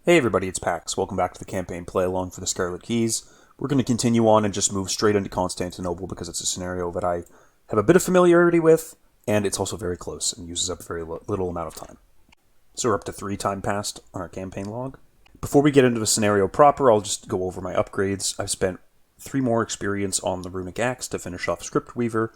Hey everybody, it's Pax. Welcome back to the campaign Playalong for the Scarlet Keys. We're going to continue on and just move straight into Constantinople because it's a scenario that I have a bit of familiarity with, and it's also very close and uses up a very little amount of time. So we're up to 3 time passed on our campaign log. Before we get into the scenario proper, I'll just go over my upgrades. I've spent 3 more experience on the Runic Axe to finish off Script Weaver,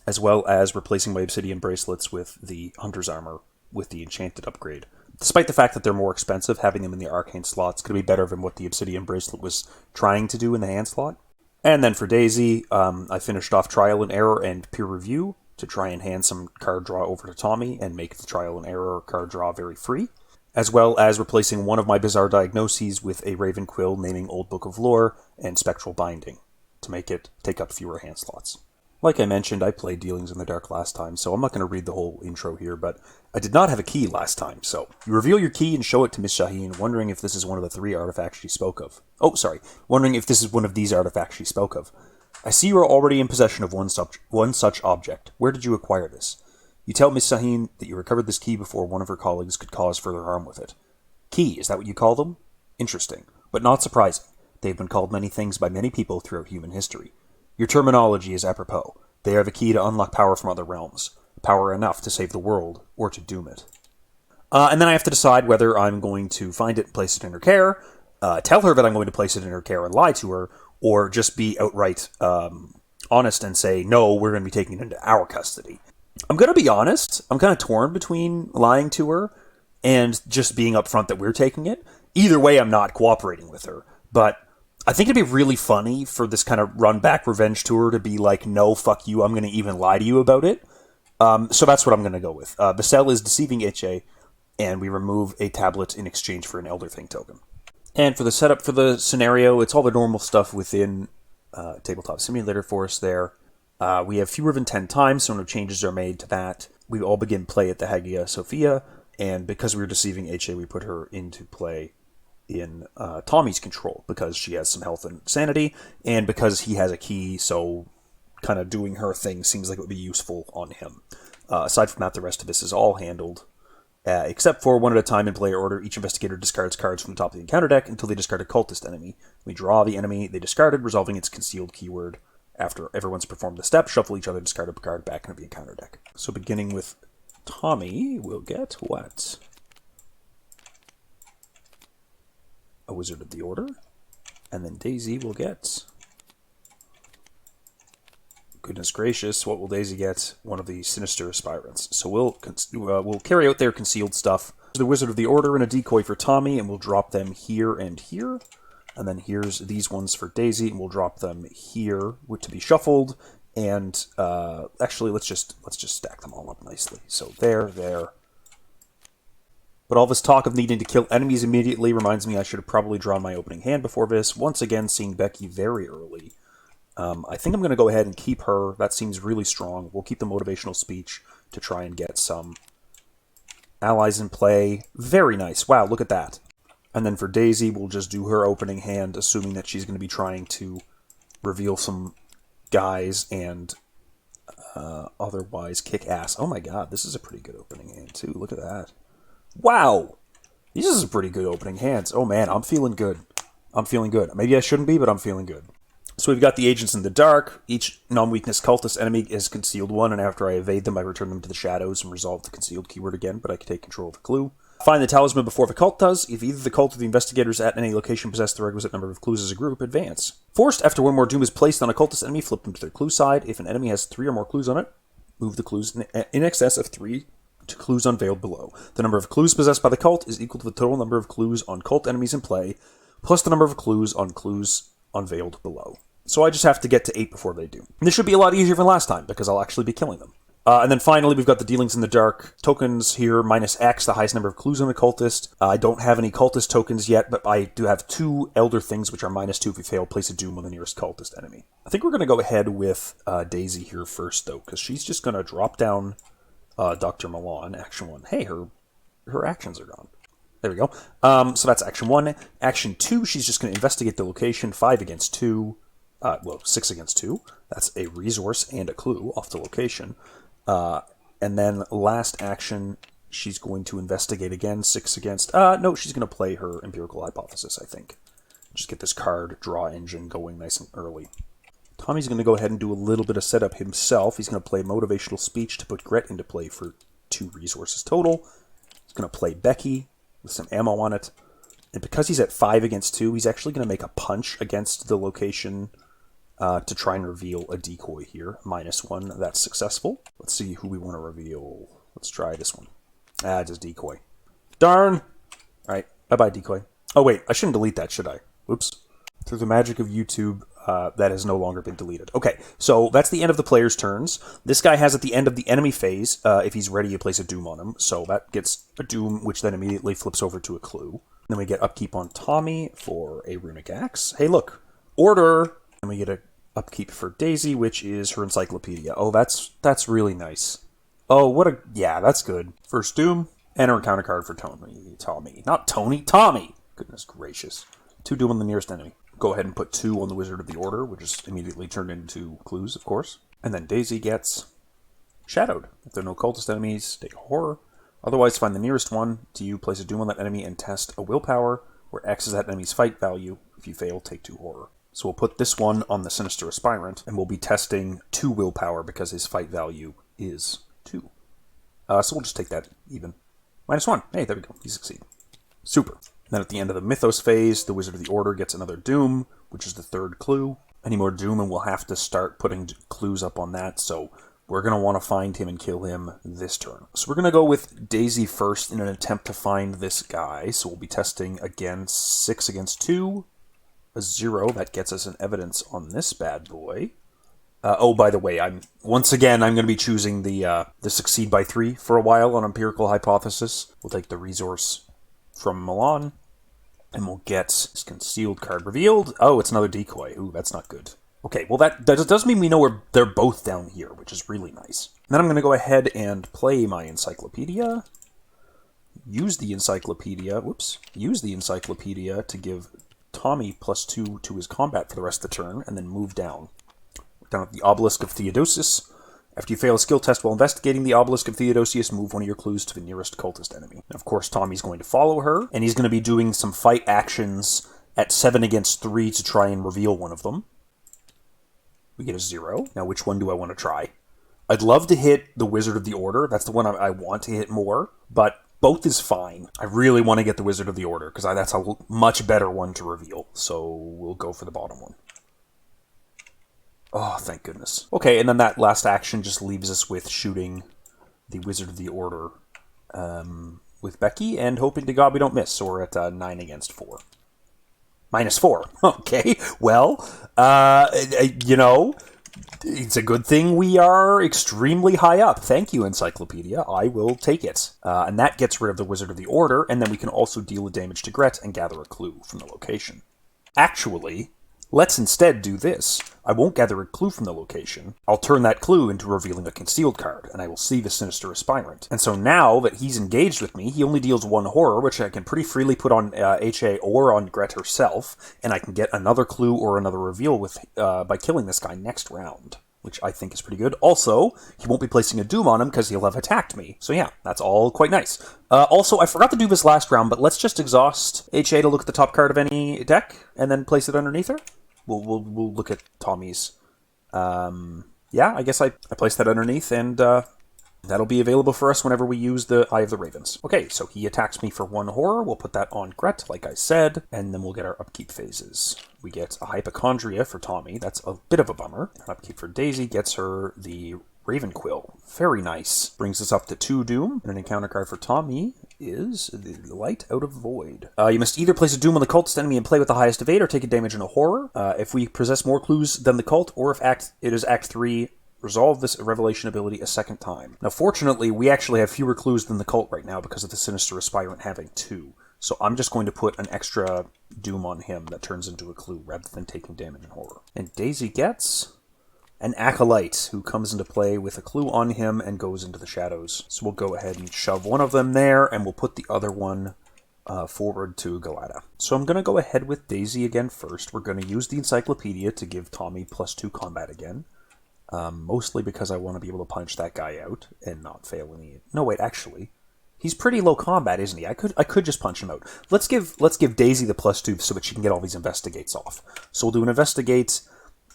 as well as replacing my Obsidian Bracelets with the Hunter's Armor with the Enchanted upgrade. Despite the fact that they're more expensive, having them in the Arcane slot's going to be better than what the Obsidian Bracelet was trying to do in the hand slot. And then for Daisy, I finished off Trial and Error and Peer Review to try and hand some card draw over to Tommy and make the Trial and Error card draw very free, as well as replacing one of my Bizarre Diagnoses with a Raven Quill naming Old Book of Lore and Spectral Binding to make it take up fewer hand slots. Like I mentioned, I played Dealings in the Dark last time, so I'm not going to read the whole intro here, but I did not have a key last time, so you reveal your key and show it to Miss Shaheen, wondering if this is one of the 3 artifacts she spoke of. Wondering if this is one of these artifacts she spoke of. I see you are already in possession of one such object. Where did you acquire this? You tell Miss Shaheen that you recovered this key before one of her colleagues could cause further harm with it. Key, is that what you call them? Interesting, but not surprising. They've been called many things by many people throughout human history. Your terminology is apropos. They are the key to unlock power from other realms. Power enough to save the world, or to doom it. And then I have to decide whether I'm going to find it and place it in her care, tell her that I'm going to place it in her care and lie to her, or just be outright honest and say, no, we're going to be taking it into our custody. I'm going to be honest. I'm kind of torn between lying to her and just being upfront that we're taking it. Either way, I'm not cooperating with her. But I think it'd be really funny for this kind of run-back revenge tour to be like, no, fuck you, I'm going to even lie to you about it. So that's what I'm going to go with. The cell is Deceiving Iche, and we remove a tablet in exchange for an Elder Thing token. And for the setup for the scenario, it's all the normal stuff within Tabletop Simulator for us there. We have fewer than 10 times, so no changes are made to that. We all begin play at the Hagia Sophia, and because we were Deceiving Iche, we put her into play in Tommy's control, because she has some health and sanity, and because he has a key, so kind of doing her thing seems like it would be useful on him. Aside from that, the rest of this is all handled, except for one at a time in player order. Each investigator discards cards from the top of the encounter deck until they discard a cultist enemy. We draw the enemy they discarded, resolving its concealed keyword. After everyone's performed the step, shuffle each other discarded card back into the encounter deck. So beginning with Tommy, we'll get what? A Wizard of the Order, and then Daisy will get, goodness gracious, what will Daisy get? One of the Sinister Aspirants. So we'll carry out their concealed stuff. The Wizard of the Order and a decoy for Tommy, and we'll drop them here and here. And then here's these ones for Daisy, and we'll drop them here to be shuffled. And actually, let's just stack them all up nicely. So there. But all this talk of needing to kill enemies immediately reminds me I should have probably drawn my opening hand before this. Once again, seeing Becky very early. I think I'm going to go ahead and keep her. That seems really strong. We'll keep the motivational speech to try and get some allies in play. Very nice. Wow, look at that. And then for Daisy, we'll just do her opening hand, assuming that she's going to be trying to reveal some guys and otherwise kick ass. Oh my god, this is a pretty good opening hand too. Look at that. Wow! These are some pretty good opening hands. Oh man, I'm feeling good. Maybe I shouldn't be, but I'm feeling good. So we've got the Agents in the Dark. Each non-weakness cultist enemy is concealed 1, and after I evade them, I return them to the shadows and resolve the concealed keyword again, but I can take control of the clue. Find the talisman before the cult does. If either the cult or the investigators at any location possess the requisite number of clues as a group, advance. Forced, after one more doom is placed on a cultist enemy, flip them to their clue side. If an enemy has 3 or more clues on it, move the clues in excess of 3 to clues unveiled below. The number of clues possessed by the cult is equal to the total number of clues on cult enemies in play, plus the number of clues on clues unveiled below. So I just have to get to 8 before they do. And this should be a lot easier than last time, because I'll actually be killing them. And then finally, we've got the Dealings in the Dark tokens here, -X, the highest number of clues on the cultist. I don't have any cultist tokens yet, but I do have 2 Elder Things, which are -2 if we fail, place a doom on the nearest cultist enemy. I think we're going to go ahead with Daisy here first, though, because she's just going to drop down Dr. Milan, Action 1. Hey, her actions are gone. There we go. So that's Action 1. Action 2, she's just going to investigate the location, 5 against 2. 6 against 2. That's a resource and a clue off the location. And then last action, She's going to investigate again, 6 against... no, she's going to play her Empirical Hypothesis, I think. Just get this card draw engine going nice and early. Tommy's going to go ahead and do a little bit of setup himself. He's going to play Motivational Speech to put Gret into play for 2 resources total. He's going to play Becky with some ammo on it. And because he's at 5 against 2, he's actually going to make a punch against the location to try and reveal a decoy here. -1, that's successful. Let's see who we want to reveal. Let's try this one. Just decoy. Darn! Alright, bye-bye decoy. Oh wait, I shouldn't delete that, should I? Oops. Through the magic of YouTube, that has no longer been deleted. Okay, so that's the end of the player's turns. This guy has at the end of the enemy phase, if he's ready, you place a doom on him. So that gets a doom, which then immediately flips over to a clue. Then we get upkeep on Tommy for a runic axe. Hey, look, order! And we get a upkeep for Daisy, which is her encyclopedia. Oh, that's really nice. Oh, what a... yeah, that's good. First doom, and her encounter card for Tommy. Not Tony, Tommy! Goodness gracious. 2 doom on the nearest enemy. Go ahead and put 2 on the Wizard of the Order, which is immediately turned into clues, of course. And then Daisy gets shadowed. If there are no cultist enemies, take a horror. Otherwise, find the nearest one. Do you place a doom on that enemy and test a willpower, where X is that enemy's fight value. If you fail, take 2 horror. So we'll put this one on the Sinister Aspirant, and we'll be testing 2 willpower because his fight value is 2. So we'll just take that even. -1. Hey, there we go. You succeed. Super. Then at the end of the Mythos phase, the Wizard of the Order gets another doom, which is the 3rd clue. Any more doom, and we'll have to start putting clues up on that, so we're going to want to find him and kill him this turn. So we're going to go with Daisy first in an attempt to find this guy. So we'll be testing again 6 against 2, a 0. That gets us an evidence on this bad boy. Oh, by the way, once again, I'm going to be choosing the Succeed by 3 for a while on Empirical Hypothesis. We'll take the resource from Milan, and we'll get this concealed card revealed. Oh, it's another decoy. Ooh, that's not good. Okay, well, that does mean we know they're both down here, which is really nice. And then I'm going to go ahead and play my encyclopedia. Use the encyclopedia to give Tommy +2 to his combat for the rest of the turn, and then move down. Down at the Obelisk of Theodosius. After you fail a skill test while investigating the Obelisk of Theodosius, move one of your clues to the nearest cultist enemy. And of course, Tommy's going to follow her, and he's going to be doing some fight actions at 7 against 3 to try and reveal one of them. We get a 0. Now, which one do I want to try? I'd love to hit the Wizard of the Order. That's the one I want to hit more, but both is fine. I really want to get the Wizard of the Order, because that's a much better one to reveal, so we'll go for the bottom one. Oh, thank goodness. Okay, and then that last action just leaves us with shooting the Wizard of the Order with Becky, and hoping to God we don't miss, so we're at 9 against 4. -4. Okay, well, you know, it's a good thing we are extremely high up. Thank you, Encyclopedia. I will take it. And that gets rid of the Wizard of the Order, and then we can also deal the damage to Gret and gather a clue from the location. Actually, let's instead do this. I won't gather a clue from the location. I'll turn that clue into revealing a concealed card, and I will see the Sinister Aspirant. And so now that he's engaged with me, he only deals 1 horror, which I can pretty freely put on HA or on Gret herself, and I can get another clue or another reveal with by killing this guy next round, which I think is pretty good. Also, he won't be placing a doom on him because he'll have attacked me. So yeah, that's all quite nice. Also, I forgot to do this last round, but let's just exhaust HA to look at the top card of any deck, and then place it underneath her. We'll look at Tommy's. Yeah, I guess I placed that underneath, and that'll be available for us whenever we use the Eye of the Ravens. Okay, so he attacks me for 1 horror. We'll put that on Gret, like I said, and then we'll get our upkeep phases. We get a Hypochondria for Tommy. That's a bit of a bummer. Upkeep for Daisy gets her the Raven Quill. Very nice. Brings us up to 2 Doom, and an encounter card for Tommy is the Light Out of Void. You must either place a Doom on the cultist enemy and play with the highest evade, or take a damage in a horror. If we possess more clues than the cult, or if it is Act 3, resolve this revelation ability a 2nd time. Now, fortunately, we actually have fewer clues than the cult right now because of the Sinister Aspirant having 2. So I'm just going to put an extra Doom on him that turns into a clue rather than taking damage in horror. And Daisy gets an Acolyte, who comes into play with a clue on him and goes into the shadows. So we'll go ahead and shove one of them there, and we'll put the other one forward to Galata. So I'm going to go ahead with Daisy again first. We're going to use the Encyclopedia to give Tommy +2 combat again. Mostly because I want to be able to punch that guy out and not fail any... No, wait, actually, He's pretty low combat, isn't he? I could just punch him out. Let's give Daisy the +2 so that she can get all these investigates off. So we'll do an investigate,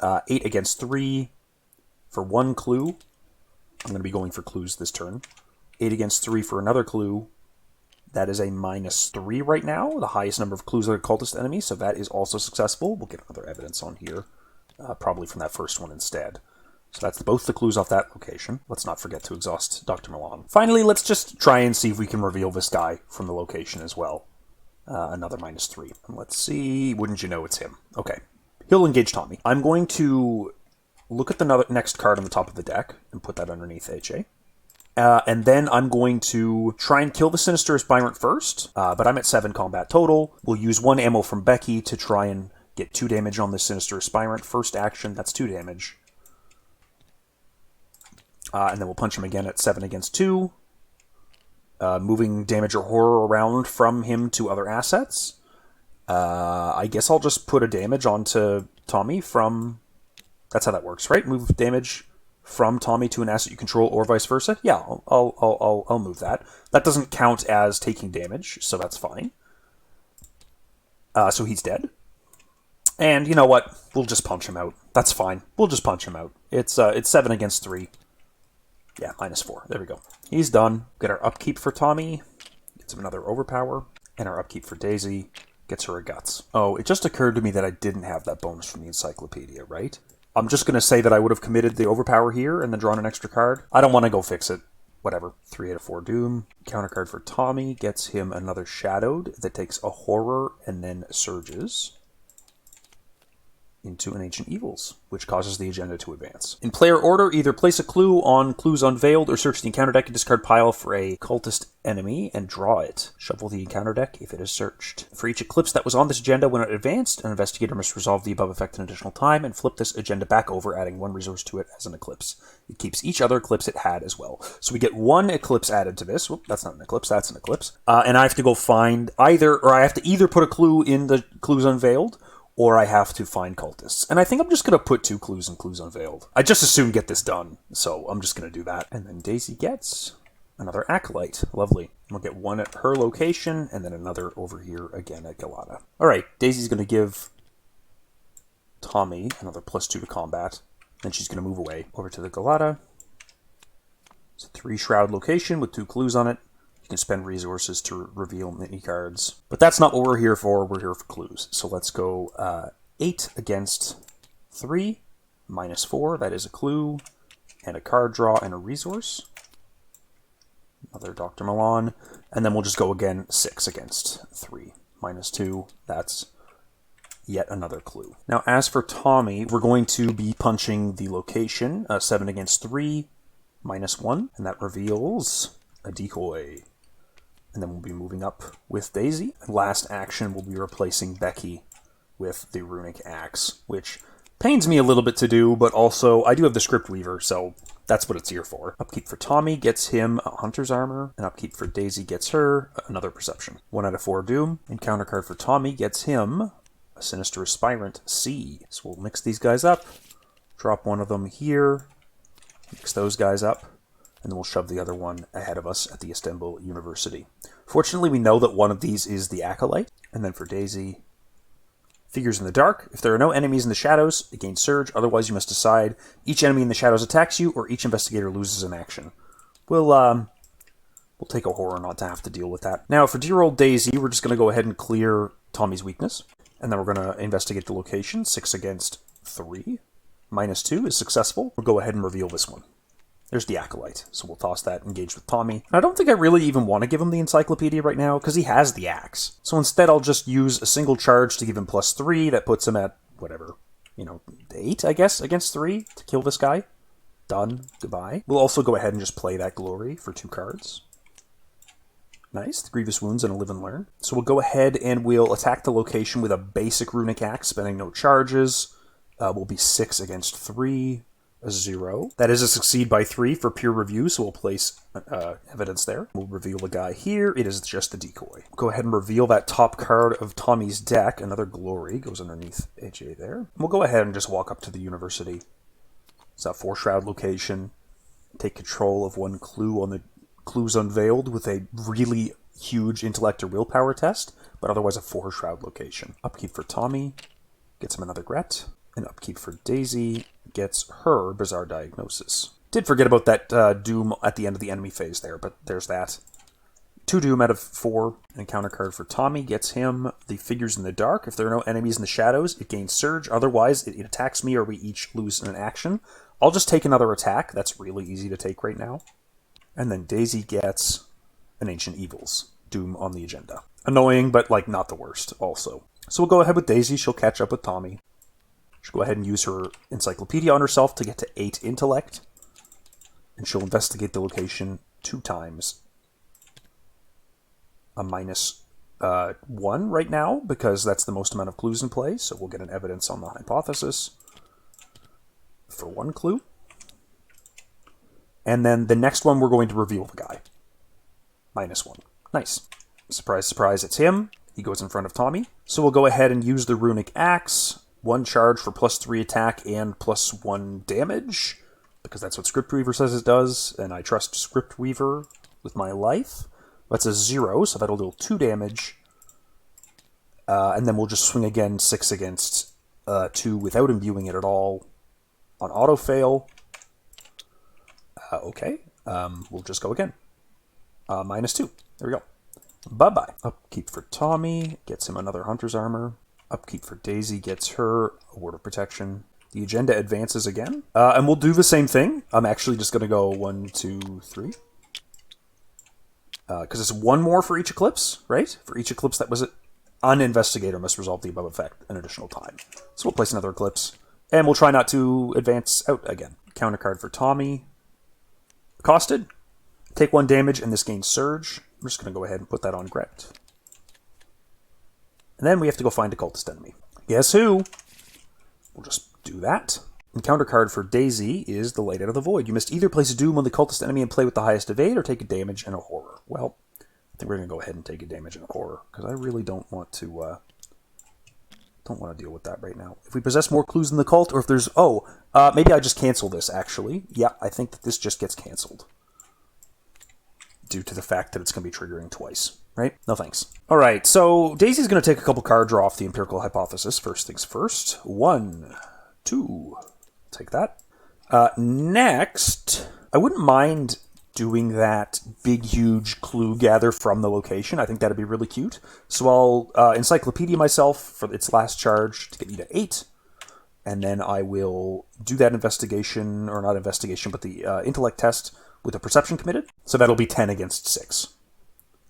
8 against 3 for 1 clue. I'm going to be going for clues this turn. 8 against 3 for another clue. That is a -3 right now, the highest number of clues that are cultist enemies, so that is also successful. We'll get another evidence on here, probably from that first one instead. So that's both the clues off that location. Let's not forget to exhaust Dr. Milan. Finally, let's just try and see if we can reveal this guy from the location as well. Another -3. Let's see. Wouldn't you know it's him. Okay. He'll engage Tommy. I'm going to look at the next card on the top of the deck and put that underneath HA. And then I'm going to try and kill the Sinister Aspirant first, but I'm at 7 combat total. We'll use 1 ammo from Becky to try and get 2 damage on the Sinister Aspirant. First action, that's 2 damage. And then we'll punch him again at 7 against 2. Moving damage or horror around from him to other assets. I guess I'll just put a damage onto Tommy from... That's how that works, right? Move damage from Tommy to an asset you control, or vice versa. Yeah, I'll move that. That doesn't count as taking damage, so that's fine. So he's dead. And you know what? We'll just punch him out. That's fine. We'll just punch him out. It's 7 against 3. Yeah, -4. There we go. He's done. Get our upkeep for Tommy. Gets him another overpower. And our upkeep for Daisy gets her a guts. Oh, it just occurred to me that I didn't have that bonus from the encyclopedia, right? I'm just going to say that I would have committed the overpower here and then drawn an extra card. I don't want to go fix it. Whatever. 3 out of 4 Doom. Counter card for Tommy gets him another Shadowed that takes a Horror and then surges into an Ancient Evils, which causes the agenda to advance. In player order, either place a clue on Clues Unveiled or search the encounter deck and discard pile for a cultist enemy and draw it. Shuffle the encounter deck if it is searched. For each eclipse that was on this agenda when it advanced, an investigator must resolve the above effect in additional time and flip this agenda back over, adding 1 resource to it as an eclipse. It keeps each other eclipse it had as well. So we get 1 eclipse added to this. Whoop, that's not an eclipse, that's an eclipse. And I have to go find I have to either put a clue in the Clues Unveiled, or I have to find cultists. And I think I'm just going to put 2 clues in Clues Unveiled. I just as soon get this done, so I'm just going to do that. And then Daisy gets another Acolyte. Lovely. We'll get 1 at her location, and then another over here again at Galata. Alright, Daisy's going to give Tommy another +2 to combat. Then she's going to move away over to the Galata. It's a 3 shroud location with 2 clues on it. You can spend resources to reveal mini cards. But that's not what we're here for. We're here for clues. So let's go 8 against 3, -4. That is a clue. And a card draw and a resource. Another Dr. Milan. And then we'll just go again 6 against 3, -2. That's yet another clue. Now as for Tommy, we're going to be punching the location. 7 against 3, -1. And that reveals a decoy. And then we'll be moving up with Daisy. And last action, we'll be replacing Becky with the Runic Axe, which pains me a little bit to do, but also I do have the Script Weaver, so that's what it's here for. Upkeep for Tommy gets him a Hunter's Armor, and upkeep for Daisy gets her another Perception. 1 out of 4 Doom. And counter card for Tommy gets him a Sinister Aspirant C. So we'll mix these guys up, drop one of them here, mix those guys up, and then we'll shove the other one ahead of us at the Istanbul University. Fortunately, we know that one of these is the Acolyte. And then for Daisy, Figures in the Dark. If there are no enemies in the shadows, it gains Surge. Otherwise, you must decide each enemy in the shadows attacks you, or each investigator loses an action. We'll take a horror not to have to deal with that. Now, for dear old Daisy, we're just going to go ahead and clear Tommy's weakness. And then we're going to investigate the location. 6 against 3. -2 is successful. We'll go ahead and reveal this one. There's the Acolyte, so we'll toss that, engage with Tommy. And I don't think I really even want to give him the Encyclopedia right now, because he has the Axe. So instead I'll just use a single charge to give him +3, that puts him at, whatever, 8, I guess, against 3, to kill this guy. Done. Goodbye. We'll also go ahead and just play that Glory for 2 cards. Nice, the Grievous Wounds and a Live and Learn. So we'll go ahead and we'll attack the location with a basic Runic Axe, spending no charges. We'll be 6 against 3. A 0. That is a succeed by 3 for peer review, so we'll place evidence there. We'll reveal the guy here. It is just a decoy. We'll go ahead and reveal that top card of Tommy's deck. Another Glory goes underneath AJ there. We'll go ahead and just walk up to the university. It's a 4 shroud location. Take control of 1 clue on the clues unveiled with a really huge intellect or willpower test, but otherwise a 4 shroud location. Upkeep for Tommy gets him another Gret, and upkeep for Daisy gets her Bizarre Diagnosis. Did forget about that Doom at the end of the enemy phase there, but there's that. 2 Doom out of 4, and counter card for Tommy gets him the Figures in the Dark. If there are no enemies in the shadows, it gains Surge. Otherwise, it attacks me or we each lose an action. I'll just take another attack. That's really easy to take right now. And then Daisy gets an Ancient Evils. Doom on the agenda. Annoying, but like not the worst also. So we'll go ahead with Daisy. She'll catch up with Tommy. She'll go ahead and use her Encyclopedia on herself to get to 8 Intellect. And she'll investigate the location 2 times. A -1 right now, because that's the most amount of clues in play, so we'll get an evidence on the hypothesis for 1 clue. And then the next one, we're going to reveal the guy. -1. Nice. Surprise, surprise, it's him. He goes in front of Tommy. So we'll go ahead and use the Runic Axe. 1 charge for +3 attack and +1 damage, because that's what Scriptweaver says it does, and I trust Scriptweaver with my life. That's a 0, so that'll do 2 damage. And then we'll just swing again 6 against 2 without imbuing it at all on auto-fail. Okay, we'll just go again. -2. There we go. Bye-bye. Upkeep for Tommy gets him another Hunter's Armor. Upkeep for Daisy gets her a Word of Protection. The agenda advances again. And we'll do the same thing. I'm actually just going to go 1, 2, 3. Because it's 1 more for each eclipse, right? For each eclipse that was it. An investigator must resolve the above effect an additional time. So we'll place another eclipse. And we'll try not to advance out again. Counter card for Tommy. Costed. Take 1 damage, and this gains Surge. I'm just going to go ahead and put that on Gret. And then we have to go find a cultist enemy. Guess who? We'll just do that. And counter card for Daisy is the Light Out of the Void. You must either place a Doom on the cultist enemy and play with the highest evade, or take a damage and a horror. Well, I think we're going to go ahead and take a damage and a horror, because I really don't want to deal with that right now. If we possess more clues in the cult, or if there's... maybe I just cancel this, actually. Yeah, I think that this just gets canceled. Due to the fact that it's going to be triggering twice. Right? No thanks. Alright, so Daisy's going to take a couple card draw off the empirical hypothesis. First things first. 1, 2... Take that. Next, I wouldn't mind doing that big, huge clue gather from the location. I think that'd be really cute. So I'll Encyclopedia myself for its last charge to get me to 8. And then I will do that investigation, or not investigation, but the intellect test with a perception committed. So that'll be 10 against 6.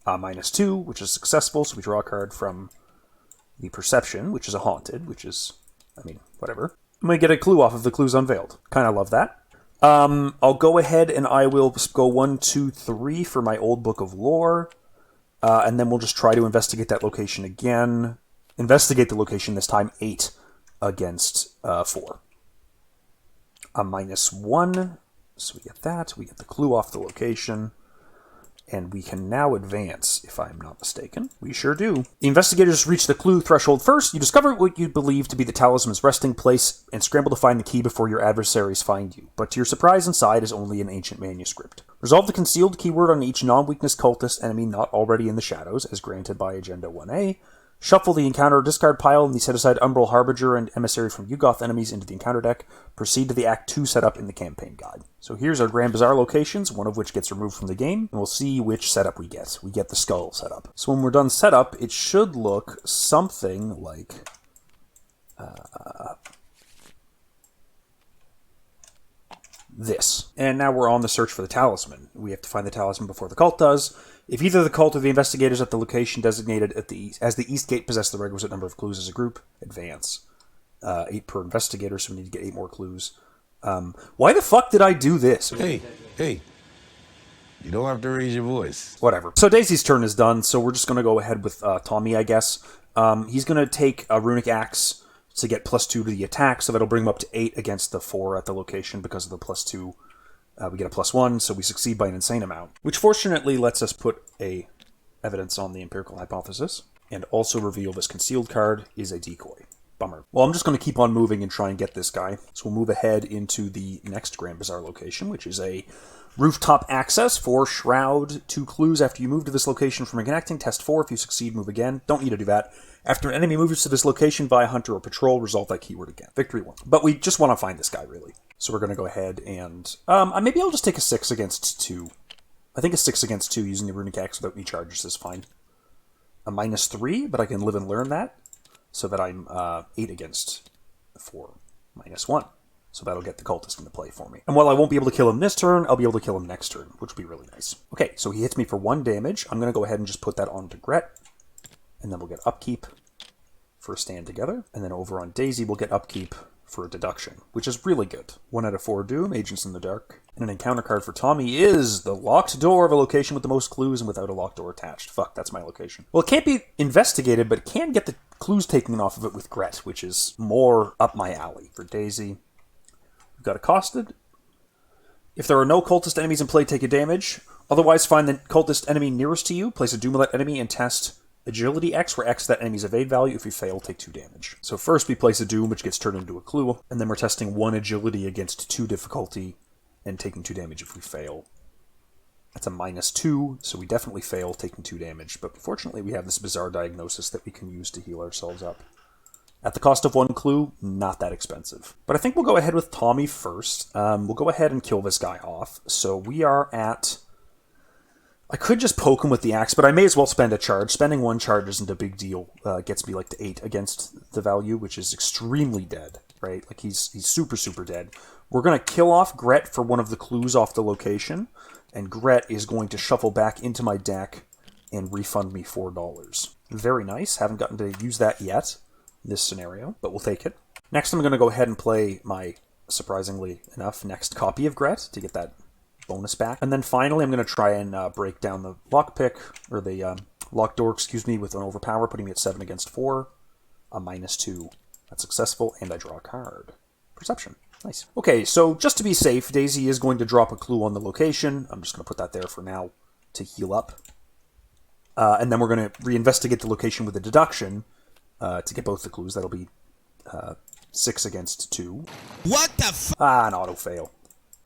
-2, which is successful, so we draw a card from the perception, which is a haunted, which is, whatever. I'm going to get a clue off of the clues unveiled. Kind of love that. I'll go ahead and I will go 1, 2, 3 for my old book of lore. And then we'll just try to investigate that location again. Investigate the location this time, 8 against 4. -1. So we get that. We get the clue off the location. And we can now advance, if I'm not mistaken. We sure do. The investigators reach the clue threshold first. You discover what you believe to be the talisman's resting place and scramble to find the key before your adversaries find you. But to your surprise, inside is only an ancient manuscript. Resolve the concealed keyword on each non-weakness cultist enemy not already in the shadows, as granted by Agenda 1A. Shuffle the encounter discard pile and the set-aside Umbral Harbinger and Emissary from Yugoth enemies into the encounter deck. Proceed to the Act 2 setup in the campaign guide. So here's our Grand Bazaar locations, one of which gets removed from the game, and we'll see which setup we get. We get the Skull setup. So when we're done setup, it should look something like... this. And now we're on the search for the talisman. We have to find the talisman before the cult does. If either the cult or the investigators at the location designated as the East Gate possess the requisite number of clues as a group, advance. 8 per investigator, so we need to get 8 more clues. Why the fuck did I do this? Hey, you don't have to raise your voice. Whatever. So Daisy's turn is done, so we're just going to go ahead with Tommy, I guess. He's going to take a Runic Axe to get +2 to the attack, so that'll bring him up to 8 against the 4 at the location because of the +2. We get a +1, so we succeed by an insane amount, which fortunately lets us put a evidence on the empirical hypothesis, and also reveal this concealed card is a decoy. Bummer. Well, I'm just going to keep on moving and try and get this guy. So we'll move ahead into the next Grand Bazaar location, which is a Rooftop access for Shroud. 2 clues. After you move to this location from a connecting, test 4. If you succeed, move again. Don't need to do that. After an enemy moves to this location via hunter or patrol, resolve that keyword again. Victory 1. But we just want to find this guy, really. So we're going to go ahead and... maybe I'll just take a 6 against 2. I think a 6 against 2 using the Runic Axe without any charges is fine. A -3, but I can live and learn that. So that I'm 8 against 4. -1. So that'll get the cultist into play for me. And while I won't be able to kill him this turn, I'll be able to kill him next turn, which will be really nice. Okay, so he hits me for 1 damage. I'm going to go ahead and just put that onto Gret. And then we'll get upkeep for a stand together. And then over on Daisy, we'll get upkeep for a deduction, which is really good. 1 out of 4 Doom, Agents in the Dark. And an encounter card for Tommy is the locked door of a location with the most clues and without a locked door attached. Fuck, that's my location. Well, it can't be investigated, but it can get the clues taken off of it with Gret, which is more up my alley. For Daisy, we've got accosted. If there are no cultist enemies in play, take a damage. Otherwise, find the cultist enemy nearest to you, place a Doom on that enemy, and test Agility X, where X is that enemy's evade value. If you fail, take 2 damage. So first we place a Doom, which gets turned into a clue, and then we're testing 1 agility against 2 difficulty, and taking 2 damage if we fail. That's a -2, so we definitely fail, taking 2 damage. But fortunately, we have this bizarre diagnosis that we can use to heal ourselves up. At the cost of 1 clue, not that expensive. But I think we'll go ahead with Tommy first. We'll go ahead and kill this guy off. So we are at... I could just poke him with the axe, but I may as well spend a charge. Spending 1 charge isn't a big deal. Gets me like to 8 against the value, which is extremely dead, right? Like he's super, super dead. We're going to kill off Gret for one of the clues off the location, and Gret is going to shuffle back into my deck and refund me $4. Very nice. Haven't gotten to use that yet, this scenario, but we'll take it. Next, I'm going to go ahead and play my, surprisingly enough, next copy of Gret to get that bonus back. And then finally, I'm going to try and break down the lockpick, or the locked door, excuse me, with an overpower, putting me at 7 against 4. A -2. That's successful, and I draw a card. Perception. Nice. Okay, so just to be safe, Daisy is going to drop a clue on the location. I'm just going to put that there for now to heal up. And then we're going to reinvestigate the location with a deduction to get both the clues. That'll be 6 against 2. What the f- an auto fail.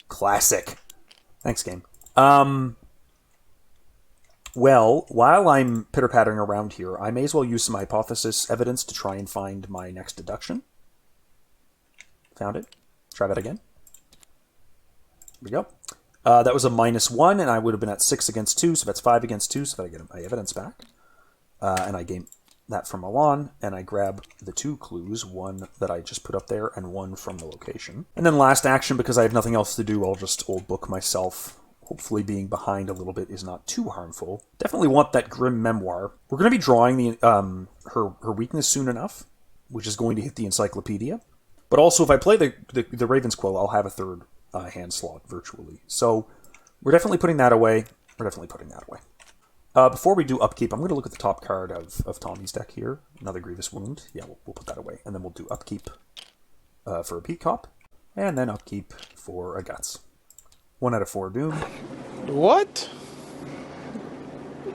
Classic. Thanks, game. Well, while I'm pitter-pattering around here, I may as well use some hypothesis evidence to try and find my next deduction. Found it. Try that again. Here we go. That was a -1, and I would have been at 6 against 2, so that's 5 against 2, so that I get my evidence back. And I gain that from Milan, and I grab the 2 clues, 1 that I just put up there, and 1 from the location. And then last action, because I have nothing else to do, I'll just old book myself. Hopefully being behind a little bit is not too harmful. Definitely want that Grim Memoir. We're going to be drawing the her weakness soon enough, which is going to hit the encyclopedia. But also, if I play the Raven's Quill, I'll have a 3rd hand slot virtually. So we're definitely putting that away. Before we do upkeep, I'm going to look at the top card of Tommy's deck here. Another Grievous Wound. Yeah, we'll put that away. And then we'll do upkeep for a Peacock. And then upkeep for a Guts. 1 out of 4 Doom. What?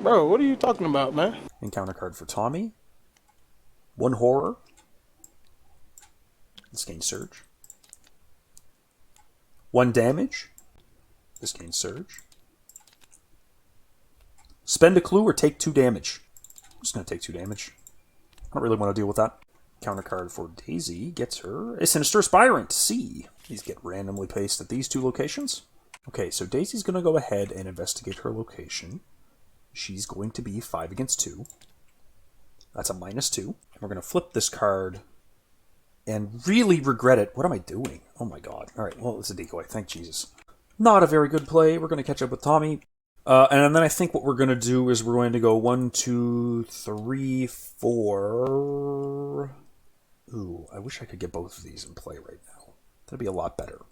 Bro, what are you talking about, man? Encounter card for Tommy. 1 Horror. This gains Surge. 1 damage. This gains Surge. Spend a clue or take 2 damage. I'm just going to take 2 damage. I don't really want to deal with that. Counter card for Daisy gets her a Sinister Aspirant. C. These get randomly placed at these 2 locations. Okay, so Daisy's going to go ahead and investigate her location. She's going to be 5 against 2. That's a -2. And we're going to flip this card and really regret it. What am I doing? Oh my god. Alright, well, it's a decoy. Thank Jesus. Not a very good play. We're going to catch up with Tommy. And then I think what we're going to do is we're going to go 1, 2, 3, 4... Ooh, I wish I could get both of these in play right now. That'd be a lot better.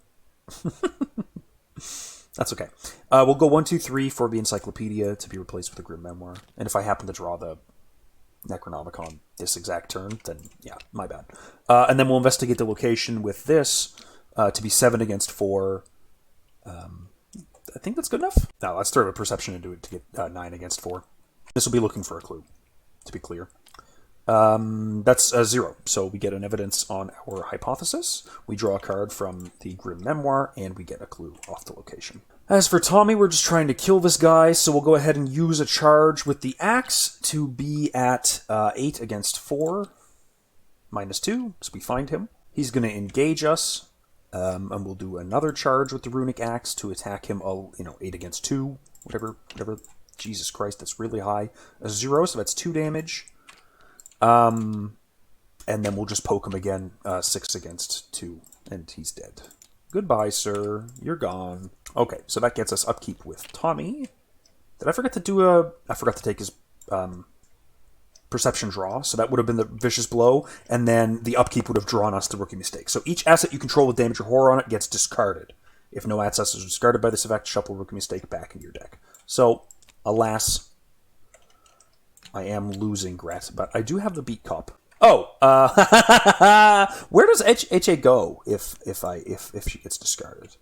That's okay. We'll go 1, 2, 3 for the Encyclopedia to be replaced with a Grim Memoir. And if I happen to draw the Necronomicon this exact turn, then yeah, my bad. And then we'll investigate the location with this to be 7 against 4. I think that's good enough. Now let's throw a perception into it to get 9 against 4. This will be looking for a clue, to be clear. That's a 0. So we get an evidence on our hypothesis. We draw a card from the Grim Memoir, and we get a clue off the location. As for Tommy, we're just trying to kill this guy, so we'll go ahead and use a charge with the axe to be at 8 against 4, -2, so we find him. He's going to engage us, and we'll do another charge with the runic axe to attack him, 8 against 2, whatever. Jesus Christ, that's really high. A 0, so that's 2 damage. And then we'll just poke him again, 6 against 2, and he's dead. Goodbye, sir. You're gone. Okay, so that gets us upkeep with Tommy. Did I forget to do I forgot to take his perception draw, so that would have been the vicious blow, and then the upkeep would have drawn us the rookie mistake. So each asset you control with damage or horror on it gets discarded. If no asset is discarded by this effect, shuffle rookie mistake back in your deck. So, alas, I am losing Gret, but I do have the beat cop. Oh, where does HA go if she gets discarded?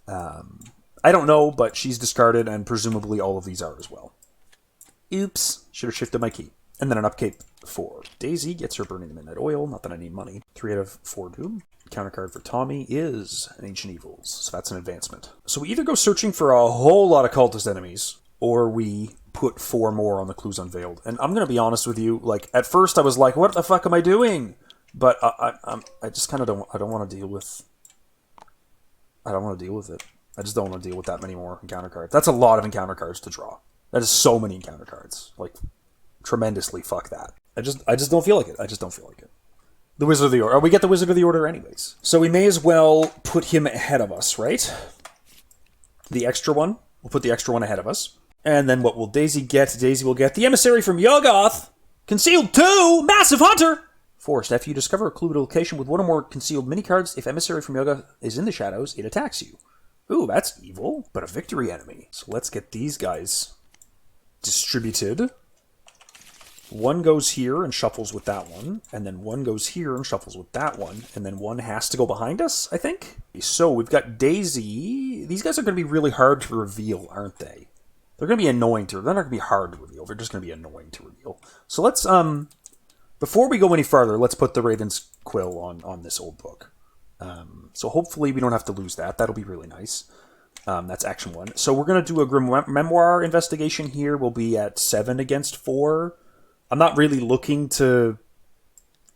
I don't know, but she's discarded, and presumably all of these are as well. Oops, should have shifted my key. And then an upkeep for Daisy gets her Burning the Midnight Oil, not that I need money. 3 out of 4 Doom. Counter card for Tommy is an Ancient Evils, so that's an advancement. So we either go searching for a whole lot of cultist enemies, or we put 4 more on the Clues Unveiled. And I'm going to be honest with you, like, at first I was like, what the fuck am I doing? But I just kind of don't want to deal with... I don't want to deal with it. I just don't want to deal with that many more encounter cards. That's a lot of encounter cards to draw. That is so many encounter cards. Like, tremendously fuck that. I just don't feel like it. I just don't feel like it. The Wizard of the Order. We get the Wizard of the Order anyways. So we may as well put him ahead of us, right? The extra one. We'll put the extra one ahead of us. And then what will Daisy get? Daisy will get the Emissary from Yoggoth. Concealed 2! Massive Hunter! Forced. After you discover a clue to location with one or more concealed mini-cards, if Emissary from Yoggoth is in the shadows, it attacks you. Ooh, that's evil, but a victory enemy. So let's get these guys distributed. One goes here and shuffles with that one, and then one goes here and shuffles with that one, and then one has to go behind us, I think? So we've got Daisy. These guys are going to be really hard to reveal, aren't they? They're going to be annoying to... They're not going to be hard to reveal. They're just going to be annoying to reveal. So let's, before we go any farther, let's put the Raven's Quill on this old book. So hopefully we don't have to lose that. That'll be really nice. That's action 1. So we're going to do a Grim Memoir investigation here. We'll be at 7 against 4. I'm not really looking to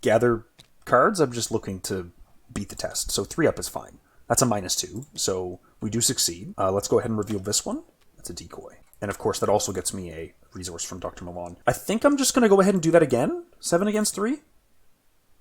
gather cards. I'm just looking to beat the test. So 3 up is fine. That's a -2. So we do succeed. Let's go ahead and reveal this one. That's a decoy. And of course that also gets me a resource from Dr. Milan. I think I'm just going to go ahead and do that again. 7 against 3.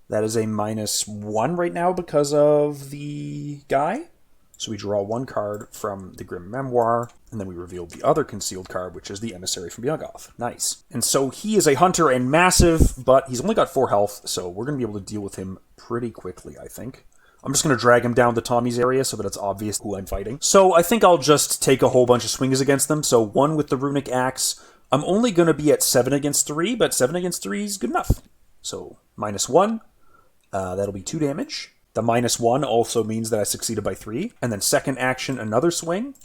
That is a -1 right now because of the guy. So we draw 1 card from the Grim Memoir, and then we reveal the other concealed card, which is the Emissary from Yoggoth. Nice. And so he is a hunter and massive, but he's only got 4 health, so we're going to be able to deal with him pretty quickly, I think. I'm just going to drag him down to Tommy's area so that it's obvious who I'm fighting. So I think I'll just take a whole bunch of swings against them. So 1 with the Runic Axe. I'm only going to be at 7 against 3, but 7 against 3 is good enough. So -1. That'll be 2 damage. The -1 also means that I succeeded by 3. And then second action, another swing,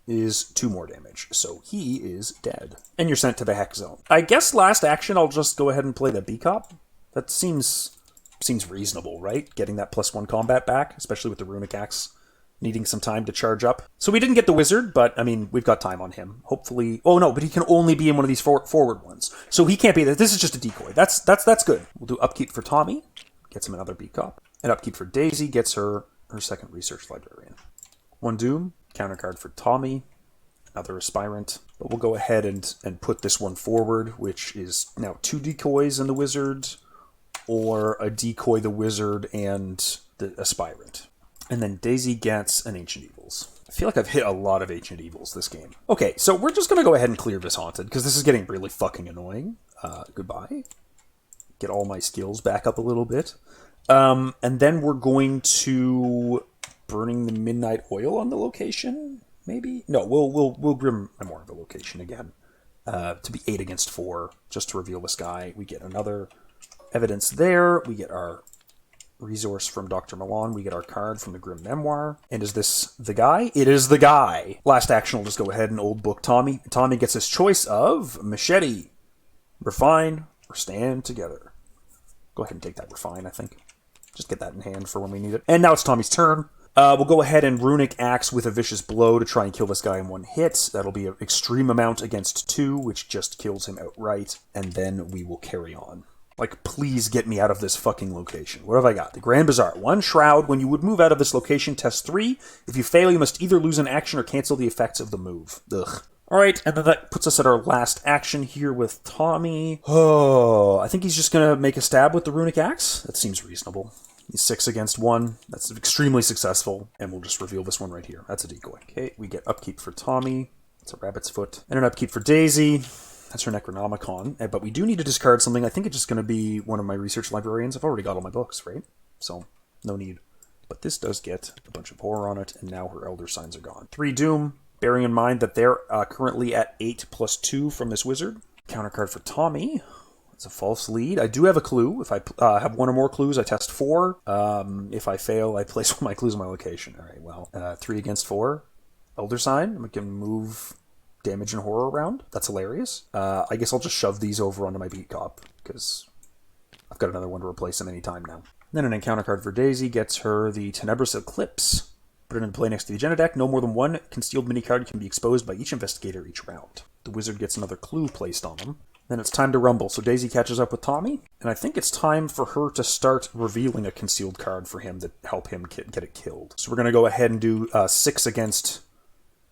is 2 more damage. So he is dead. And you're sent to the Hex Zone. I guess last action I'll just go ahead and play the B-Cop. That seems reasonable, right? Getting that +1 combat back, especially with the Runic Axe needing some time to charge up. So we didn't get the Wizard, but, I mean, we've got time on him. Hopefully... Oh, no, but he can only be in one of these forward ones. So he can't be there. This is just a decoy. That's good. We'll do upkeep for Tommy. Gets him another B-Cop. And upkeep for Daisy gets her second Research Librarian. 1 Doom. Counter card for Tommy. Another Aspirant. But we'll go ahead and put this one forward, which is now 2 decoys in the Wizard, or a decoy, the Wizard, and the Aspirant. And then Daisy gets an Ancient Evils. I feel like I've hit a lot of Ancient Evils this game. Okay, so we're just going to go ahead and clear this Haunted, because this is getting really fucking annoying. Goodbye. Get all my skills back up a little bit. And then we're going to Burning the Midnight Oil on the location, maybe? No, we'll Grim Memoir the location again. To be 8 against 4, just to reveal this guy. We get another evidence there. We get our resource from Dr. Milan. We get our card from the Grim Memoir. And is this the guy? It is the guy. Last action, we'll just go ahead and old book Tommy. Tommy gets his choice of Machete, Refine, or Stand Together. Go ahead and take that Refine, I think. Just get that in hand for when we need it. And now it's Tommy's turn. We'll go ahead and Runic Axe with a Vicious Blow to try and kill this guy in one hit. That'll be an extreme amount against 2, which just kills him outright. And then we will carry on. Like, please get me out of this fucking location. What have I got? The Grand Bazaar. 1 Shroud. When you would move out of this location, test 3. If you fail, you must either lose an action or cancel the effects of the move. Ugh. Alright, and then that puts us at our last action here with Tommy. Oh, I think he's just going to make a stab with the Runic Axe. That seems reasonable. He's 6 against 1. That's extremely successful. And we'll just reveal this one right here. That's a decoy. Okay, we get upkeep for Tommy. That's a Rabbit's Foot. And an upkeep for Daisy. That's her Necronomicon. But we do need to discard something. I think it's just going to be one of my research librarians. I've already got all my books, right? So, no need. But this does get a bunch of horror on it, and now her Elder Signs are gone. 3 Doom, bearing in mind that they're currently at 8 plus 2 from this wizard. Counter card for Tommy. It's a false lead. I do have a clue. If I have 1 or more clues, I test 4. If I fail, I place one of my clues in my location. All right, well, 3 against 4. Elder Sign. We can move damage and horror around. That's hilarious. I guess I'll just shove these over onto my Beat Cop, because I've got another one to replace them anytime now. Then an encounter card for Daisy gets her the Tenebrous Eclipse. Put it into play next to the agenda deck. No more than 1 concealed mini card can be exposed by each investigator each round. The wizard gets another clue placed on them. Then it's time to rumble. So Daisy catches up with Tommy, and I think it's time for her to start revealing a concealed card for him to help him get it killed. So we're going to go ahead and do 6 against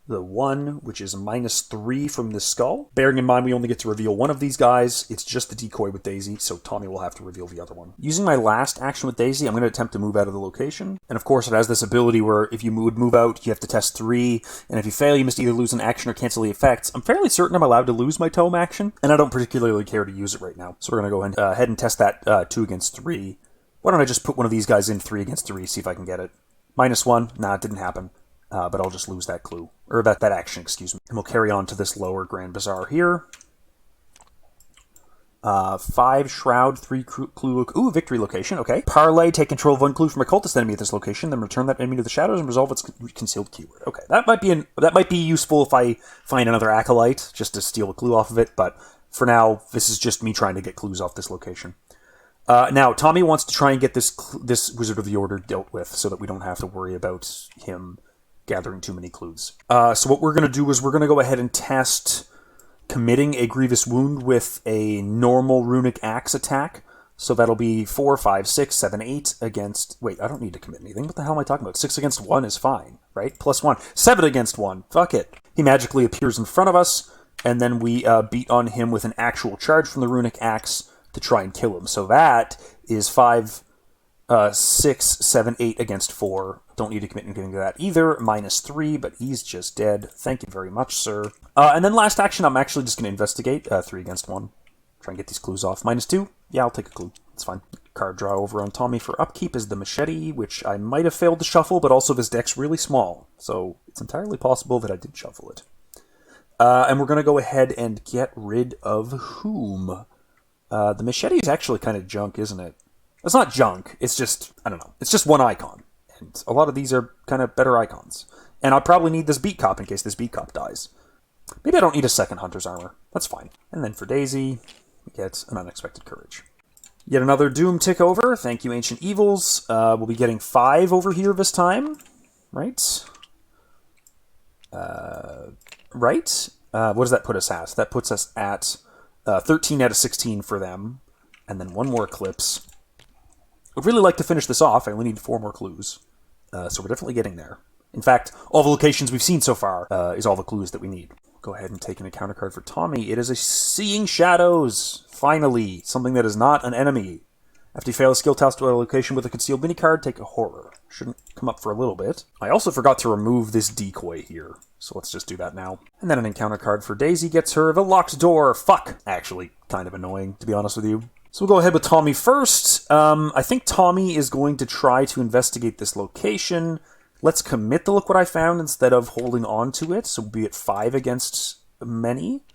the 1, which is -3 from the skull. Bearing in mind we only get to reveal one of these guys, it's just the decoy with Daisy, so Tommy will have to reveal the other one. Using my last action with Daisy, I'm going to attempt to move out of the location. And of course it has this ability where if you would move out, you have to test 3, and if you fail, you must either lose an action or cancel the effects. I'm fairly certain I'm allowed to lose my tome action, and I don't particularly care to use it right now. So we're going to go ahead and test that 2 against 3. Why don't I just put one of these guys in 3 against 3, see if I can get it. -1, nah, it didn't happen. But I'll just lose that clue. Or that action, excuse me. And we'll carry on to this lower Grand Bazaar here. 5 Shroud, 3 clue... Ooh, victory location, okay. Parlay, take control of 1 clue from a cultist enemy at this location, then return that enemy to the shadows and resolve its concealed keyword. Okay, that might be useful if I find another Acolyte, just to steal a clue off of it, but for now, this is just me trying to get clues off this location. Now, Tommy wants to try and get this Wizard of the Order dealt with, so that we don't have to worry about him gathering too many clues. So what we're going to do is we're going to go ahead and test committing a Grievous Wound with a normal Runic Axe attack. So that'll be 4, 5, 6, 7, 8 against... Wait, I don't need to commit anything. What the hell am I talking about? 6 against 1 is fine, right? +1. 7 against 1. Fuck it. He magically appears in front of us, and then we beat on him with an actual charge from the Runic Axe to try and kill him. So that is 5... 6, 7, 8 against 4. Don't need to commit anything to that either. -3, but he's just dead. Thank you very much, sir. And then last action, I'm actually just going to investigate. 3 against 1. Try and get these clues off. -2. Yeah, I'll take a clue. It's fine. Card draw over on Tommy for upkeep is the Machete, which I might have failed to shuffle, but also this deck's really small. So it's entirely possible that I did shuffle it. And we're going to go ahead and get rid of whom? The Machete is actually kind of junk, isn't it? It's not junk, it's just, I don't know, it's just 1 icon. And a lot of these are kind of better icons. And I'll probably need this Beat Cop in case this Beat Cop dies. Maybe I don't need a second Hunter's Armor. That's fine. And then for Daisy, we get an Unexpected Courage. Yet another Doom tick over. Thank you, Ancient Evils. We'll be getting 5 over here this time. Right? Right? What does that put us at? That puts us at 13 out of 16 for them. And then 1 more Eclipse. I'd really like to finish this off. I only need 4 more clues. So we're definitely getting there. In fact, all the locations we've seen so far is all the clues that we need. Go ahead and take an encounter card for Tommy. It is a Seeing Shadows. Finally, something that is not an enemy. After you fail a skill test to a location with a concealed mini card, take a horror. Shouldn't come up for a little bit. I also forgot to remove this decoy here. So let's just do that now. And then an encounter card for Daisy gets her the locked door. Fuck! Actually, kind of annoying, to be honest with you. So we'll go ahead with Tommy first. I think Tommy is going to try to investigate this location. Let's commit the Look What I Found instead of holding on to it. So we'll be at 5 against many.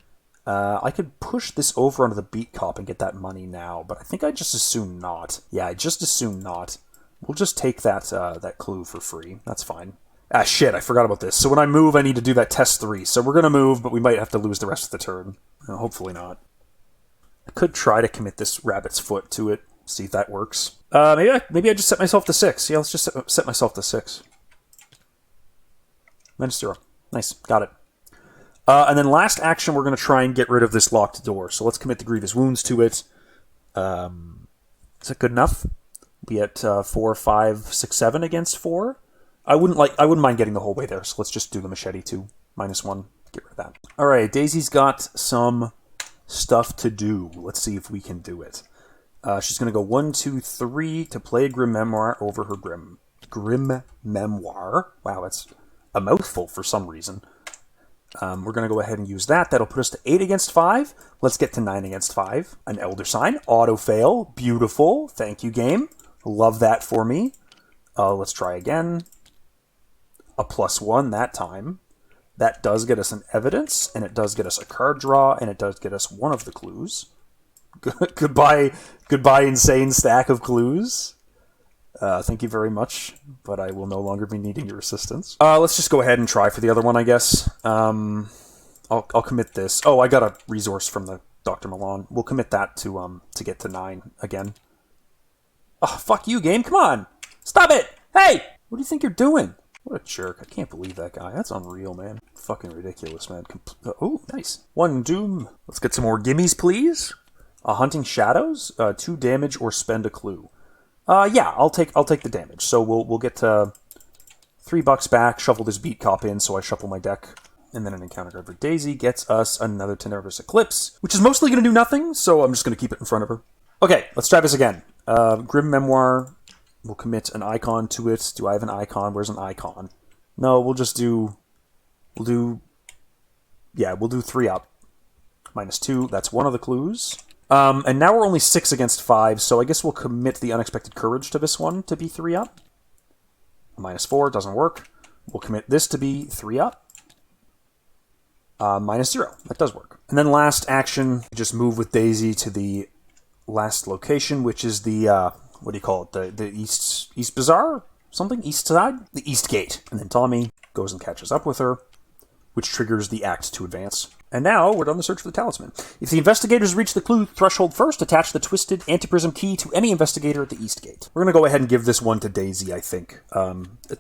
I could push this over onto the Beat Cop and get that money now, but I think I just assume not. Yeah, I just assume not. We'll just take that that clue for free. That's fine. Ah, shit, I forgot about this. So when I move, I need to do that test 3. So we're going to move, but we might have to lose the rest of the turn. Hopefully not. I could try to commit this Rabbit's Foot to it, see if that works. Maybe I just set myself to 6. Yeah, let's just set myself to 6. -0. Nice. Got it. And then last action, we're going to try and get rid of this locked door. So let's commit the Grievous Wounds to it. Is that good enough? Be at 4, 5, 6, 7 against 4. I wouldn't mind getting the whole way there. So let's just do the machete too. -1. Get rid of that. All right, Daisy's got some stuff to do. Let's see if we can do it. She's going to go 1, 2, 3 to play a Grim Memoir over her Grim Memoir. Wow, that's a mouthful for some reason. We're going to go ahead and use that. That'll put us to 8 against 5. Let's get to 9 against 5. An Elder Sign. Auto-fail. Beautiful. Thank you, game. Love that for me. Let's try again. A +1 that time. That does get us an evidence, and it does get us a card draw, and it does get us one of the clues. Goodbye, insane stack of clues. Thank you very much, but I will no longer be needing your assistance. Let's just go ahead and try for the other one, I guess. I'll commit this. Oh, I got a resource from the Dr. Milan. We'll commit that to get to 9 again. Oh, fuck you, game. Come on. Stop it. Hey, what do you think you're doing? What a jerk. I can't believe that guy. That's unreal, man. Fucking ridiculous, man. Oh, nice. 1 doom. Let's get some more gimmies, please. Hunting Shadows. 2 damage or spend a clue. Yeah, I'll take the damage. So we'll get $3 back, shuffle this beat cop in, so I shuffle my deck. And then an encounter card for Daisy gets us another Tenebrous Eclipse, which is mostly going to do nothing, so I'm just going to keep it in front of her. Okay, let's try this again. Grim Memoir. We'll commit an icon to it. Do I have an icon? Where's an icon? No, we'll do 3 up. -2, that's one of the clues. And now we're only 6 against 5, so I guess we'll commit the Unexpected Courage to this one to be 3 up. -4, doesn't work. We'll commit this to be 3 up. -0, that does work. And then last action, just move with Daisy to the last location, which is the, what do you call it? The East Bazaar? Something? East Side? The East Gate. And then Tommy goes and catches up with her, which triggers the act to advance. And now we're on the search for the talisman. If the investigators reach the clue threshold first, attach the twisted antiprism key to any investigator at the East Gate. We're going to go ahead and give this one to Daisy, I think,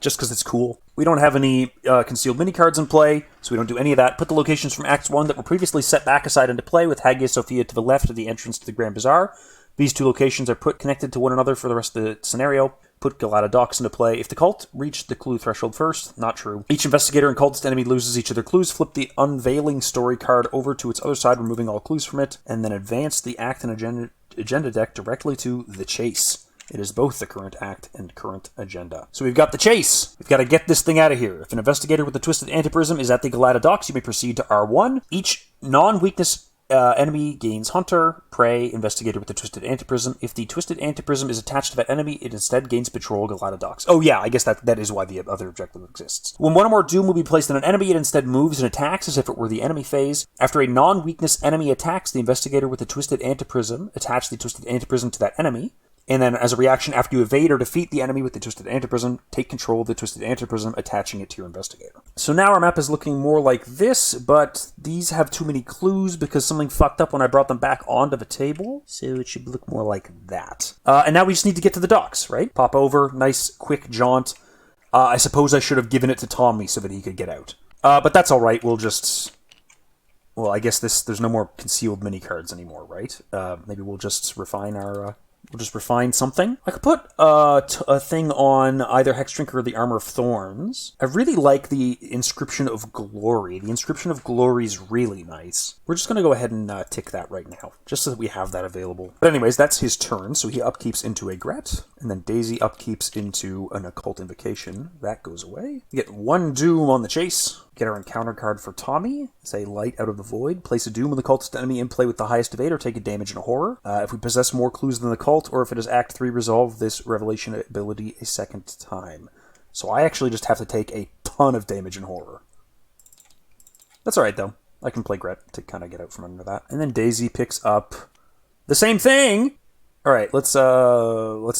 just because it's cool. We don't have any concealed mini cards in play, so we don't do any of that. Put the locations from Act 1 that were previously set back aside into play, with Hagia Sophia to the left of the entrance to the Grand Bazaar. These 2 locations are connected to one another for the rest of the scenario. Put Galata Docks into play. If the cult reached the clue threshold first, not true. Each investigator and cultist enemy loses each of their clues. Flip the unveiling story card over to its other side, removing all clues from it, and then advance the act and agenda deck directly to the chase. It is both the current act and current agenda. So we've got the chase. We've got to get this thing out of here. If an investigator with the twisted antiprism is at the Galata Docks, you may proceed to R1. Each non-weakness enemy gains Hunter, Prey, Investigator with the Twisted Antiprism. If the Twisted Antiprism is attached to that enemy, it instead gains Patrol Galata Docks. Oh yeah, I guess that is why the other objective exists. When one or more Doom will be placed on an enemy, it instead moves and attacks as if it were the enemy phase. After a non-weakness enemy attacks, the Investigator with the Twisted Antiprism attach the Twisted Antiprism to that enemy. And then, as a reaction, after you evade or defeat the enemy with the Twisted Antiprism, take control of the Twisted Antiprism, attaching it to your Investigator. So now our map is looking more like this, but these have too many clues because something fucked up when I brought them back onto the table. So it should look more like that. And now we just need to get to the docks, right? Pop over, nice, quick jaunt. I suppose I should have given it to Tommy so that he could get out. But that's alright, we'll just... Well, I guess there's no more concealed mini-cards anymore, right? Maybe we'll just refine our... We'll just refine something. I could put a thing on either Hexdrinker or the Armor of Thorns. I really like the Inscription of Glory. The Inscription of Glory is really nice. We're just going to go ahead and tick that right now, just so that we have that available. But anyways, that's his turn, so he upkeeps into a Gret, and then Daisy upkeeps into an Occult Invocation. That goes away. We get 1 Doom on the chase. Get our encounter card for Tommy. Say Light Out of the Void. Place a Doom on the cultist enemy in play with the highest evade, or take a damage and a horror. If we possess more clues than the cult, or if it is Act 3, resolve this revelation ability a second time. So I actually just have to take a ton of damage and horror. That's alright though. I can play Gret to kind of get out from under that. And then Daisy picks up the same thing! Alright, let's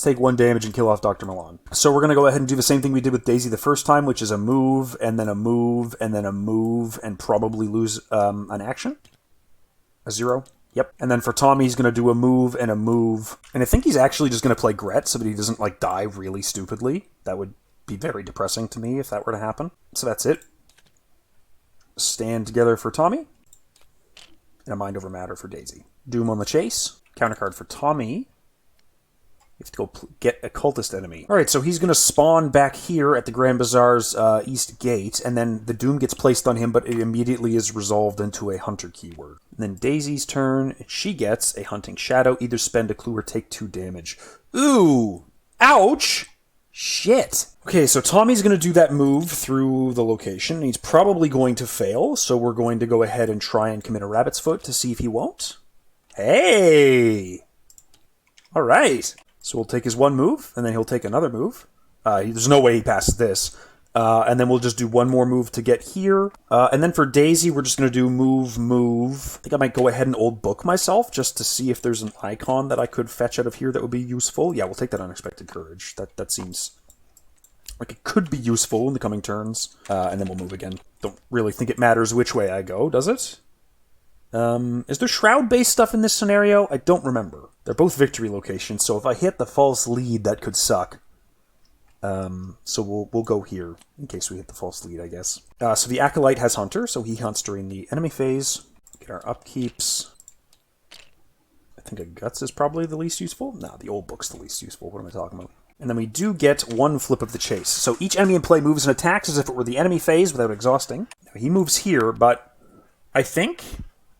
take 1 damage and kill off Dr. Milan. So we're going to go ahead and do the same thing we did with Daisy the first time, which is a move, and then a move, and then a move, and probably lose an action. A 0. Yep. And then for Tommy, he's going to do a move and a move. And I think he's actually just going to play Gret so that he doesn't, die really stupidly. That would be very depressing to me if that were to happen. So that's it. Stand Together for Tommy. And a Mind Over Matter for Daisy. Doom on the Chase. Countercard for Tommy. You have to go get a cultist enemy. Alright, so he's going to spawn back here at the Grand Bazaar's east gate, and then the Doom gets placed on him, but it immediately is resolved into a hunter keyword. And then Daisy's turn. She gets a Hunting Shadow. Either spend a clue or take 2 damage. Ooh! Ouch! Shit! Okay, so Tommy's going to do that move through the location. He's probably going to fail, so we're going to go ahead and try and commit a rabbit's foot to see if he won't. Hey! Alright. So we'll take his 1 move, and then he'll take another move. There's no way he passes this. And then we'll just do 1 more move to get here. And then for Daisy, we're just going to do move. I think I might go ahead and old book myself, just to see if there's an icon that I could fetch out of here that would be useful. Yeah, we'll take that Unexpected Courage. That seems like it could be useful in the coming turns. And then we'll move again. Don't really think it matters which way I go, does it? Is there Shroud-based stuff in this scenario? I don't remember. They're both victory locations, so if I hit the false lead, that could suck. So we'll go here, in case we hit the false lead, I guess. So the Acolyte has Hunter, so he hunts during the enemy phase. Get our upkeeps. I think a Guts is probably the least useful. No, the old book's the least useful. What am I talking about? And then we do get 1 flip of the chase. So each enemy in play moves and attacks as if it were the enemy phase without exhausting. Now, he moves here, but I think...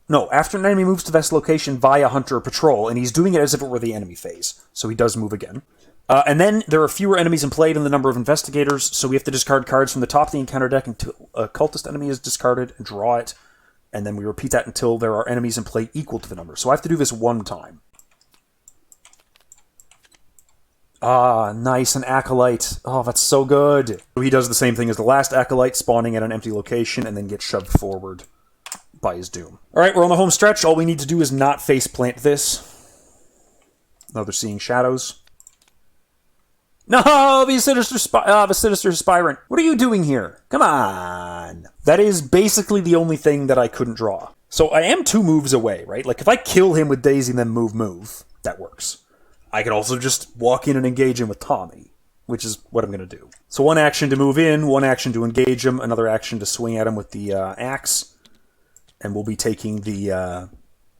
No, after an enemy moves to this location via Hunter or Patrol, and he's doing it as if it were the enemy phase. So he does move again. And then there are fewer enemies in play than the number of investigators, so we have to discard cards from the top of the encounter deck until a cultist enemy is discarded, and draw it, and then we repeat that until there are enemies in play equal to the number. So I have to do this 1 time. Ah, nice, an Acolyte. Oh, that's so good. So he does the same thing as the last Acolyte, spawning at an empty location, and then gets shoved forward by his Doom. Alright, we're on the home stretch. All we need to do is not faceplant this. Another Seeing Shadows. No, the Sinister Aspirant. What are you doing here? Come on. That is basically the only thing that I couldn't draw. So I am 2 moves away, right? Like, if I kill him with Daisy and then move, that works. I could also just walk in and engage him with Tommy, which is what I'm going to do. So 1 action to move in, 1 action to engage him, another action to swing at him with the axe. And we'll be taking the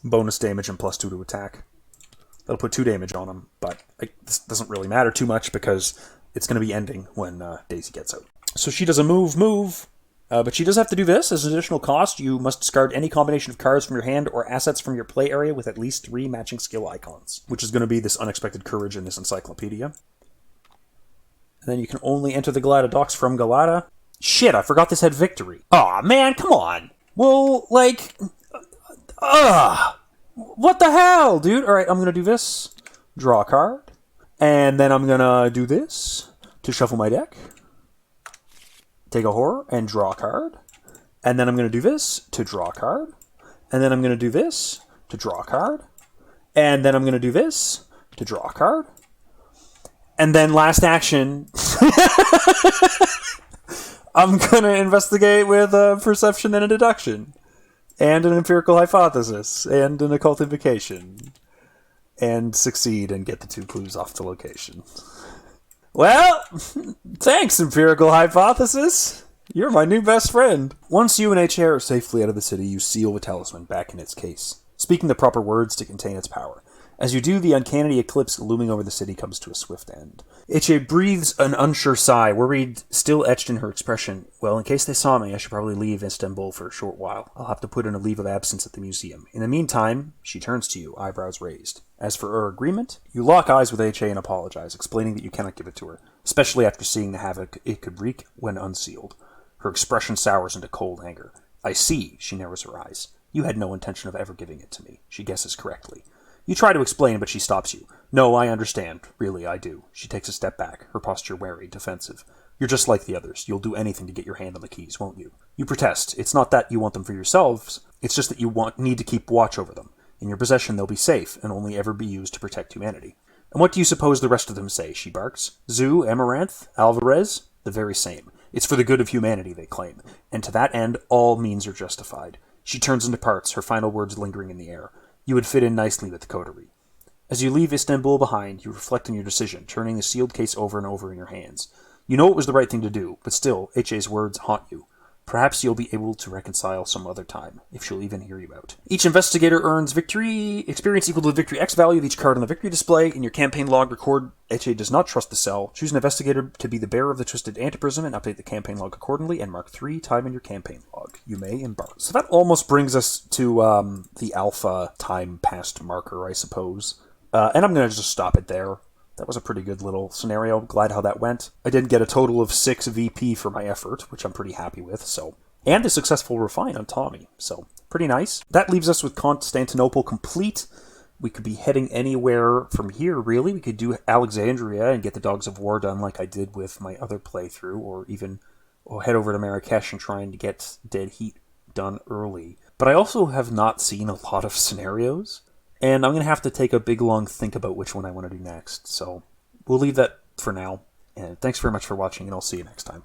bonus damage and +2 to attack. That'll put 2 damage on him, but this doesn't really matter too much because it's going to be ending when Daisy gets out. So she does a move, but she does have to do this. As an additional cost, you must discard any combination of cards from your hand or assets from your play area with at least 3 matching skill icons, which is going to be this Unexpected Courage in this encyclopedia. And then you can only enter the Galata docks from Galata. Shit, I forgot this had victory. Aw, man, come on! Well, like... What the hell, dude? Alright, I'm gonna do this. Draw a card. And then I'm gonna do this to shuffle my deck. Take a horror and draw a card. And then I'm gonna do this to draw a card. And then I'm gonna do this to draw a card. And then I'm gonna do this to draw a card. And then last action... I'm gonna investigate with a perception and a deduction. And an empirical hypothesis. And an occult invocation. And succeed and get the 2 clues off the location. Well, thanks, empirical hypothesis. You're my new best friend. Once you and HA are safely out of the city, you seal the talisman back in its case, speaking the proper words to contain its power. As you do, the uncanny eclipse looming over the city comes to a swift end. H.A. breathes an unsure sigh, worried still etched in her expression. Well, in case they saw me, I should probably leave Istanbul for a short while. I'll have to put in a leave of absence at the museum. In the meantime, she turns to you, eyebrows raised. As for our agreement, you lock eyes with H.A. and apologize, explaining that you cannot give it to her, especially after seeing the havoc it could wreak when unsealed. Her expression sours into cold anger. I see, she narrows her eyes. You had no intention of ever giving it to me. She guesses correctly. You try to explain, but she stops you. No, I understand. Really, I do. She takes a step back, her posture wary, defensive. You're just like the others. You'll do anything to get your hand on the keys, won't you? You protest. It's not that you want them for yourselves. It's just that you need to keep watch over them. In your possession, they'll be safe, and only ever be used to protect humanity. And what do you suppose the rest of them say, she barks. Zoo, Amaranth, Alvarez? The very same. It's for the good of humanity, they claim. And to that end, all means are justified. She turns and departs, her final words lingering in the air. You would fit in nicely with the Coterie. As you leave Istanbul behind, you reflect on your decision, turning the sealed case over and over in your hands. You know it was the right thing to do, but still, H.A.'s words haunt you. Perhaps you'll be able to reconcile some other time, if she'll even hear you out. Each investigator earns victory experience equal to the victory X value of each card on the victory display. In your campaign log, record HA does not trust the cell. Choose an investigator to be the bearer of the twisted antiprism and update the campaign log accordingly, and mark 3 time in your campaign log. You may embark. So that almost brings us to the alpha time past marker, I suppose. And I'm going to just stop it there. That was a pretty good little scenario. Glad how that went. I did get a total of 6 VP for my effort, which I'm pretty happy with, so. And a successful refine on Tommy, so pretty nice. That leaves us with Constantinople complete. We could be heading anywhere from here, really. We could do Alexandria and get the Dogs of War done like I did with my other playthrough, or even head over to Marrakesh and trying to get Dead Heat done early. But I also have not seen a lot of scenarios. And I'm going to have to take a big, long think about which one I want to do next. So we'll leave that for now. And thanks very much for watching, and I'll see you next time.